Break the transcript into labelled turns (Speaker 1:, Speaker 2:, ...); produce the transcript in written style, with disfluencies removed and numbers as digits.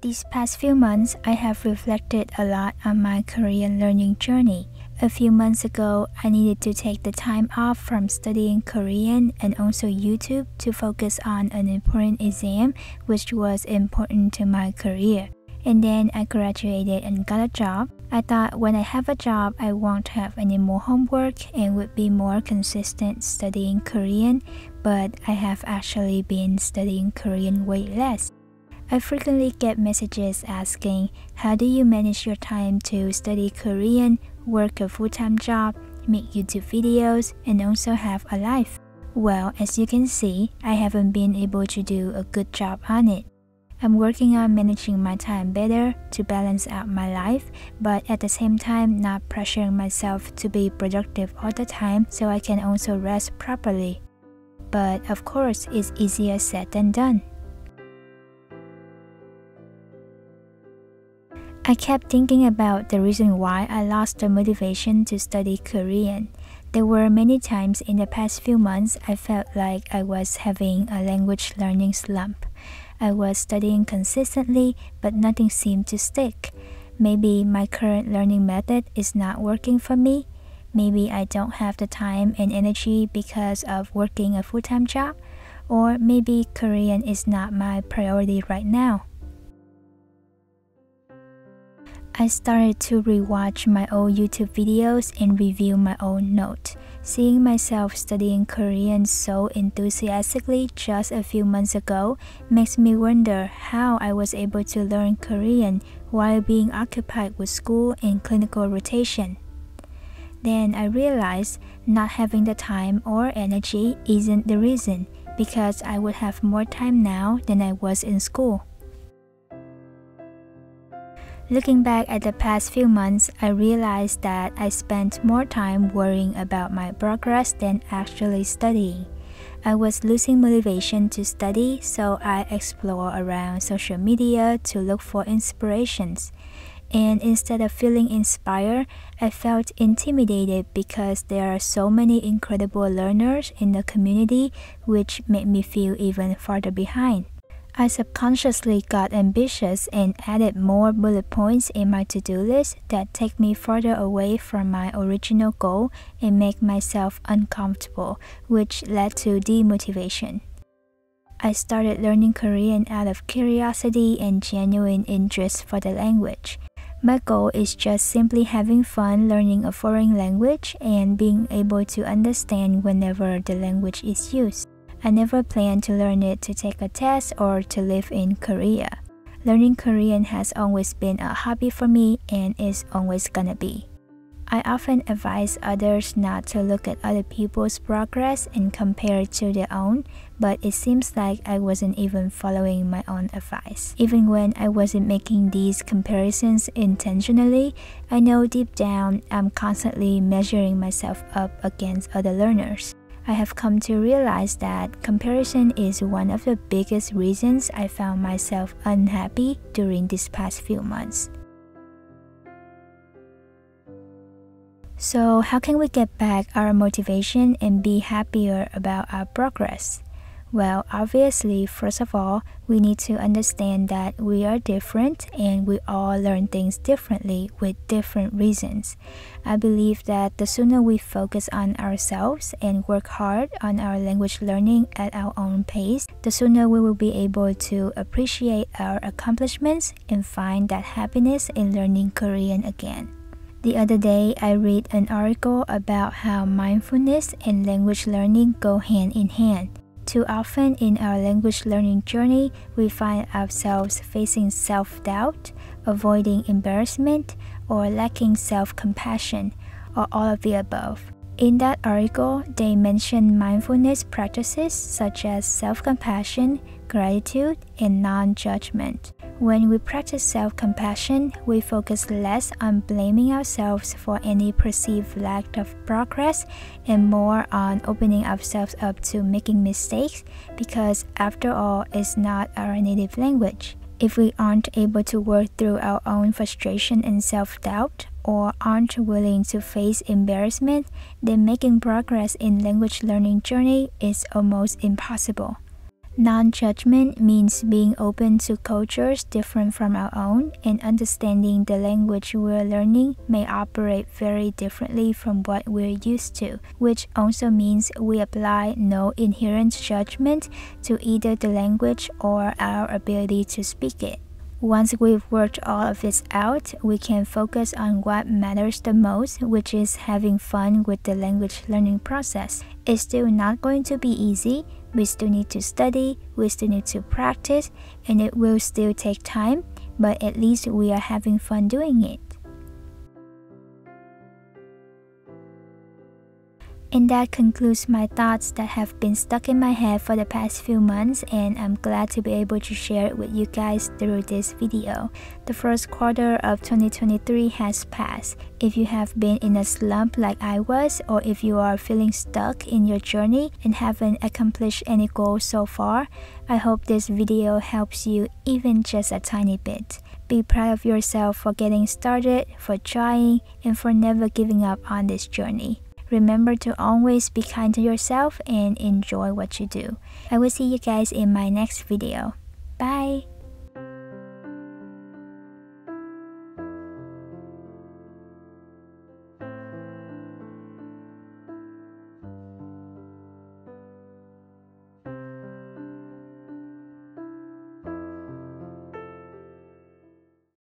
Speaker 1: These past few months, I have reflected a lot on my Korean learning journey. A few months ago, I needed to take the time off from studying Korean and also YouTube to focus on an important exam which was important to my career. And then I graduated and got a job. I thought when I have a job, I won't have any more homework and would be more consistent studying Korean, but I have actually been studying Korean way less. I frequently get messages asking, how do you manage your time to study Korean, work a full-time job, make YouTube videos, and also have a life? Well, as you can see, I haven't been able to do a good job on it. I'm working on managing my time better to balance out my life, but at the same time not pressuring myself to be productive all the time so I can also rest properly. But of course, it's easier said than done. I kept thinking about the reason why I lost the motivation to study Korean. There were many times in the past few months I felt like I was having a language learning slump. I was studying consistently, but nothing seemed to stick. Maybe my current learning method is not working for me. Maybe I don't have the time and energy because of working a full-time job. Or maybe Korean is not my priority right now. I started to rewatch my old YouTube videos and review my own notes. Seeing myself studying Korean so enthusiastically just a few months ago makes me wonder how I was able to learn Korean while being occupied with school and clinical rotation. Then I realized not having the time or energy isn't the reason, because I would have more time now than I was in school. Looking back at the past few months, I realized that I spent more time worrying about my progress than actually studying. I was losing motivation to study, so I explored around social media to look for inspirations. And instead of feeling inspired, I felt intimidated because there are so many incredible learners in the community, which made me feel even farther behind. I subconsciously got ambitious and added more bullet points in my to-do list that take me further away from my original goal and make myself uncomfortable, which led to demotivation. I started learning Korean out of curiosity and genuine interest for the language. My goal is just simply having fun learning a foreign language and being able to understand whenever the language is used. I never planned to learn it to take a test or to live in Korea. Learning Korean has always been a hobby for me and is always gonna be. I often advise others not to look at other people's progress and compare it to their own, but it seems like I wasn't even following my own advice. Even when I wasn't making these comparisons intentionally, I know deep down I'm constantly measuring myself up against other learners. I have come to realize that comparison is one of the biggest reasons I found myself unhappy during these past few months. So how can we get back our motivation and be happier about our progress? Well, obviously, first of all, we need to understand that we are different and we all learn things differently with different reasons. I believe that the sooner we focus on ourselves and work hard on our language learning at our own pace, the sooner we will be able to appreciate our accomplishments and find that happiness in learning Korean again. The other day, I read an article about how mindfulness and language learning go hand in hand. Too often in our language learning journey, we find ourselves facing self-doubt, avoiding embarrassment, or lacking self-compassion, or all of the above. In that article, they mention mindfulness practices such as self-compassion, gratitude, and non-judgment. When we practice self-compassion, we focus less on blaming ourselves for any perceived lack of progress and more on opening ourselves up to making mistakes, because after all, it's not our native language. If we aren't able to work through our own frustration and self-doubt, or aren't willing to face embarrassment, then making progress in language learning journey is almost impossible. Non-judgment means being open to cultures different from our own and understanding the language we're learning may operate very differently from what we're used to, which also means we apply no inherent judgment to either the language or our ability to speak it. Once we've worked all of this out, we can focus on what matters the most, which is having fun with the language learning process. It's still not going to be easy. We still need to study, we still need to practice, and it will still take time, but at least we are having fun doing it. And that concludes my thoughts that have been stuck in my head for the past few months, and I'm glad to be able to share it with you guys through this video. The first quarter of 2023 has passed. If you have been in a slump like I was, or if you are feeling stuck in your journey and haven't accomplished any goals so far, I hope this video helps you even just a tiny bit. Be proud of yourself for getting started, for trying, and for never giving up on this journey. Remember to always be kind to yourself and enjoy what you do. I will see you guys in my next video. Bye!